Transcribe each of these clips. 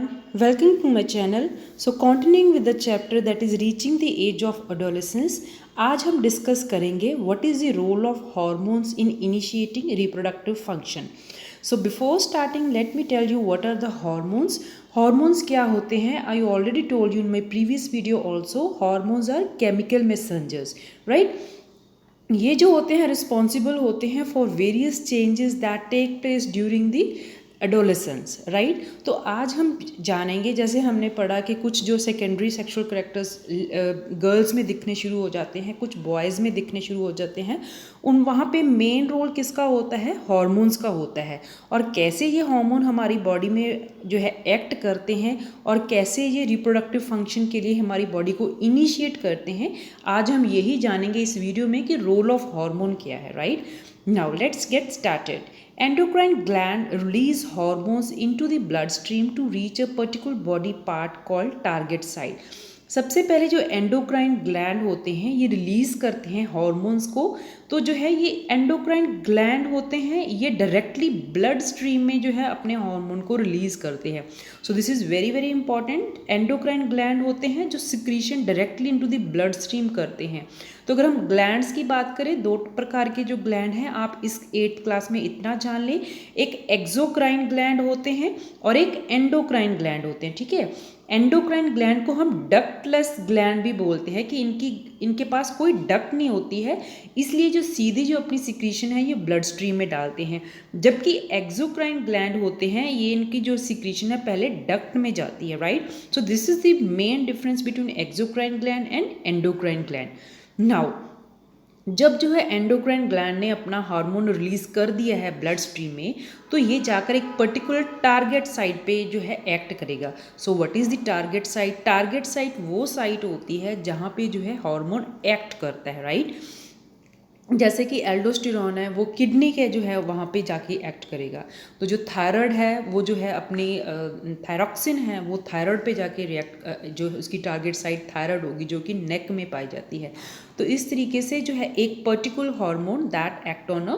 Welcome to my channel. So continuing with the chapter that is reaching the age of adolescence, आज हम discuss करेंगे what is the role of hormones in initiating reproductive function. So before starting, let me tell you what are the hormones. Hormones क्या होते हैं? I already told you in my previous video also. Hormones are chemical messengers, right? ये जो होते हैं responsible होते हैं for various changes that take place during the adolescence, right. तो आज हम जानेंगे, जैसे हमने पढ़ा कि कुछ जो सेकेंडरी सेक्सुअल करेक्टर्स गर्ल्स में दिखने शुरू हो जाते हैं, कुछ बॉयज़ में दिखने शुरू हो जाते हैं, उन वहाँ पे मेन रोल किसका होता है? हार्मोन्स का होता है। और कैसे ये हार्मोन हमारी बॉडी में जो है एक्ट करते हैं और कैसे ये रिप्रोडक्टिव फंक्शन के लिए हमारी बॉडी को इनिशिएट करते हैं, आज हम यही जानेंगे इस वीडियो में कि रोल ऑफ हार्मोन क्या है, right. Now let's get started. Endocrine gland release hormones into the bloodstream to reach a particular body part called target site. सबसे पहले जो एंडोक्राइन ग्लैंड होते हैं ये रिलीज़ करते हैं हॉर्मोन्स को। तो जो है ये एंडोक्राइन ग्लैंड होते हैं, ये डायरेक्टली ब्लड स्ट्रीम में जो है अपने हार्मोन को रिलीज़ करते हैं। So this is very very important. Endocrine gland होते हैं जो secretion directly into the blood stream करते हैं। तो अगर हम ग्लैंड्स की बात करें, दो प्रकार के जो ग्लैंड हैं, आप इस 8th क्लास में इतना जान लें, एक एक्सोक्राइन ग्लैंड होते हैं और एक एंडोक्राइन ग्लैंड होते हैं, ठीक है। एंडोक्राइन ग्लैंड को हम डक्टलेस ग्लैंड भी बोलते हैं कि इनके पास कोई डक्ट नहीं होती है, इसलिए जो सीधी जो अपनी सिक्रीशन है ये ब्लड स्ट्रीम में डालते हैं। जबकि एक्सोक्राइन ग्लैंड होते हैं, ये इनकी जो सिक्रीशन है पहले डक्ट में जाती है, right. So this is the main difference between exocrine gland and endocrine gland. Now जब जो है एंडोक्राइन ग्लैंड ने अपना हार्मोन रिलीज कर दिया है ब्लड स्ट्रीम में, तो ये जाकर एक पर्टिकुलर टारगेट साइट पे जो है एक्ट करेगा। So what is the target site? Target site वो साइट होती है जहाँ पे जो है हार्मोन एक्ट करता है, राइट। जैसे कि एल्डोस्टेरॉन है वो किडनी के जो है वहाँ पे जाके एक्ट करेगा। तो जो थायराइड है वो जो है अपनी थायरॉक्सिन है वो थायराइड पे जाके रिएक्ट, जो उसकी टारगेट साइट थायराइड होगी जो कि नेक में पाई जाती है। तो इस तरीके से जो है एक particular hormone that act on a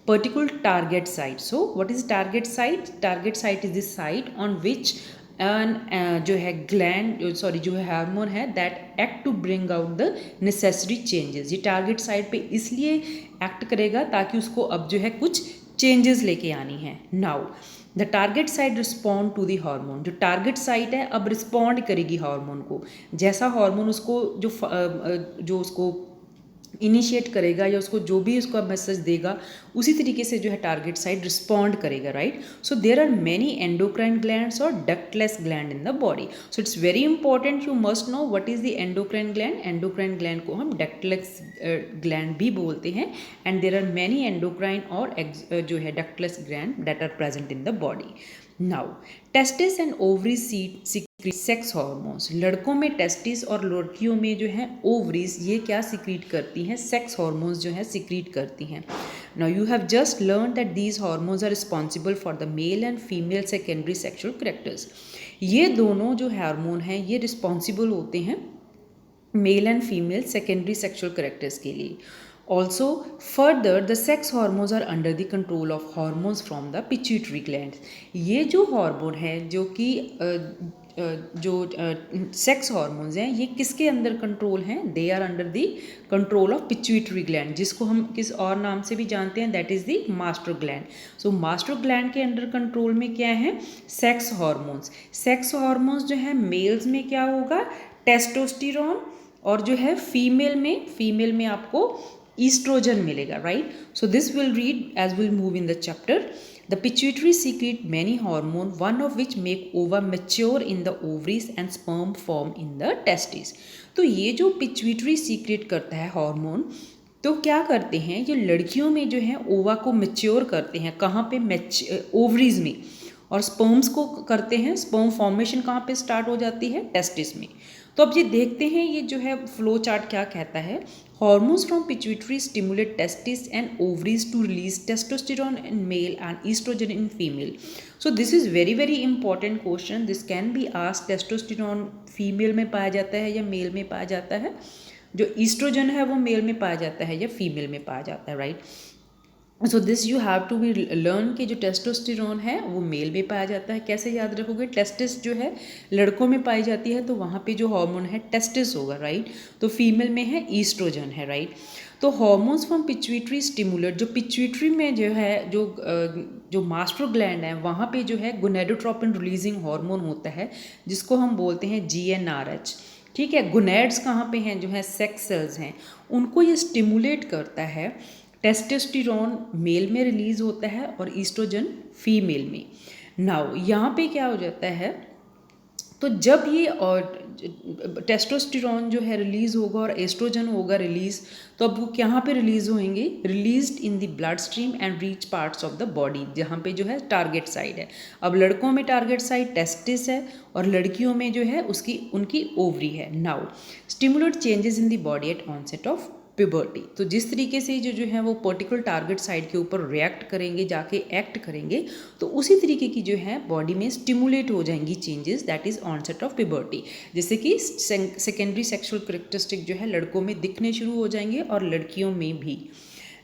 particular target site. So what is target site? Target site is the site on which जो है ग्लैंड जो है हार्मोन है that act to bring out the necessary changes. ये target site पे इसलिए act करेगा ताकि उसको अब जो है कुछ चेंजेस लेके आनी है। Now the target site respond to the hormone. जो टारगेट साइट है अब रिस्पॉन्ड करेगी हार्मोन को, जैसा हार्मोन उसको जो उसको इनिशिएट करेगा या उसको जो भी उसका मैसेज देगा उसी तरीके से जो है टारगेट साइट रिस्पॉन्ड करेगा, right. So there are many endocrine glands और ductless gland in the body. So it's very important, you must know what is the endocrine gland. Endocrine gland को हम डक्टलेस ग्लैंड भी बोलते हैं। And there are many endocrine और जो है ductless gland that are present in the body. Now testis and ovaries secrete sex hormones. लड़कों में टेस्टिस और लड़कियों में जो है ओवरीज, ये क्या सीक्रेट करती हैं? सेक्स हार्मोन्स जो है सीक्रेट करती हैं। Now you have just learn that these hormones are responsible for the male and female secondary sexual characters. ये दोनों जो हार्मोन हैं ये रिस्पॉन्सिबल होते हैं male and female secondary sexual characters के लिए। Also, further, the sex hormones are under the control of hormones from the pituitary glands. ये जो हार्मोन है जो कि जो सेक्स हार्मोन्स हैं ये किसके अंदर कंट्रोल हैं? They are under the control of pituitary gland, जिसको हम किस और नाम से भी जानते हैं, that is the master gland. So master gland के अंडर कंट्रोल में क्या है? Sex hormones. सेक्स हार्मोन्स जो है मेल्स में क्या होगा? टेस्टोस्टेरोन, और जो है फीमेल में आपको estrogen मिलेगा, right. So this will read as will move in the chapter. The pituitary secrete many hormone, one of which make ova mature in the ovaries and sperm form in the testis. तो ये जो pituitary secret करता है hormone, तो क्या करते हैं ये लड़कियों में जो है ओवा को मेच्योर करते हैं। कहाँ पे? ओवरीज में। और स्पर्म्स को करते हैं, स्पर्म फॉर्मेशन कहाँ पे स्टार्ट हो जाती है? टेस्टिस में। तो अब ये देखते हैं ये जो है फ्लो चार्ट क्या कहता है। Hormones from pituitary stimulate testes and ovaries to release testosterone in male and estrogen in female. So this is very very important question. This can be asked, testosterone female में पाया जाता है या mail में पाया जाता है? जो ईस्ट्रोजन है वो मेल में पाया जाता है या फीमेल में पाया जाता है, right. So this you have to be learn कि जो टेस्टोस्टेरोन है वो मेल में पाया जाता है। कैसे याद रखोगे, टेस्टिस जो है लड़कों में पाई जाती है तो वहाँ पे जो हार्मोन है टेस्टिस होगा, राइट। तो फीमेल में है ईस्ट्रोजन है, राइट। तो हार्मोन्स फ्रॉम पिट्यूटरी स्टिमुलेट, जो पिट्यूटरी में जो है जो मास्टर ग्लैंड है वहाँ पे जो है गोनेडोट्रोपिन रिलीजिंग हार्मोन होता है जिसको हम बोलते हैं GnRH, ठीक है। गोनेड्स कहाँ पे हैं, जो है सेक्स सेल्स हैं, उनको ये स्टिमुलेट करता है। टेस्टोस्टेरोन मेल में रिलीज होता है और ईस्ट्रोजन फीमेल में। नाउ यहाँ पे क्या हो जाता है, तो जब ये और टेस्टोस्टेरोन जो है रिलीज़ होगा और एस्ट्रोजन होगा रिलीज़, तो अब वो कहाँ पे रिलीज़ होंगे, released in the blood stream and reach parts of the body, जहाँ पे जो है टारगेट साइड है। अब लड़कों में टारगेट साइड टेस्टिस है और लड़कियों में जो है उनकी ओवरी है। Now stimulate changes in the body at onset of puberty. तो जिस तरीके से जो है वो पर्टिकुलर टारगेट साइड के ऊपर रिएक्ट करेंगे, जाके एक्ट करेंगे, तो उसी तरीके की जो है बॉडी में स्टिमुलेट हो जाएंगी changes, that is onset of puberty. जैसे कि सेकेंडरी सेक्सुअल कैरेक्टरिस्टिक जो है लड़कों में दिखने शुरू हो जाएंगे और लड़कियों में भी।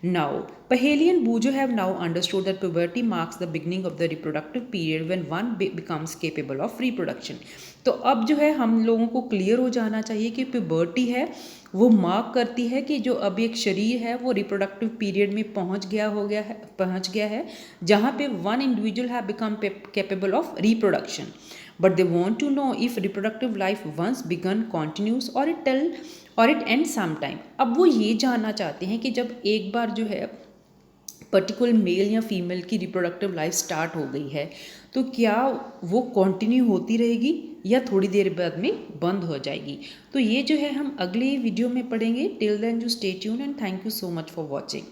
Now, Paheli and Bujo have now understood that puberty marks the beginning of the reproductive period when one becomes capable of reproduction. तो अब जो है हम लोगों को क्लियर हो जाना चाहिए कि प्यूबर्टी है वो मार्क करती है कि जो अब एक शरीर है वो रिप्रोडक्टिव पीरियड में पहुंच गया है जहाँ पे one individual have become capable of reproduction, but they want to know if reproductive life once begin continues और इट एंड सम टाइम। अब वो ये जानना चाहते हैं कि जब एक बार जो है पर्टिकुलर मेल या फीमेल की रिप्रोडक्टिव लाइफ स्टार्ट हो गई है तो क्या वो कंटिन्यू होती रहेगी या थोड़ी देर बाद में बंद हो जाएगी। तो ये जो है हम अगले वीडियो में पढ़ेंगे। Till then you stay tune and thank you so much for watching.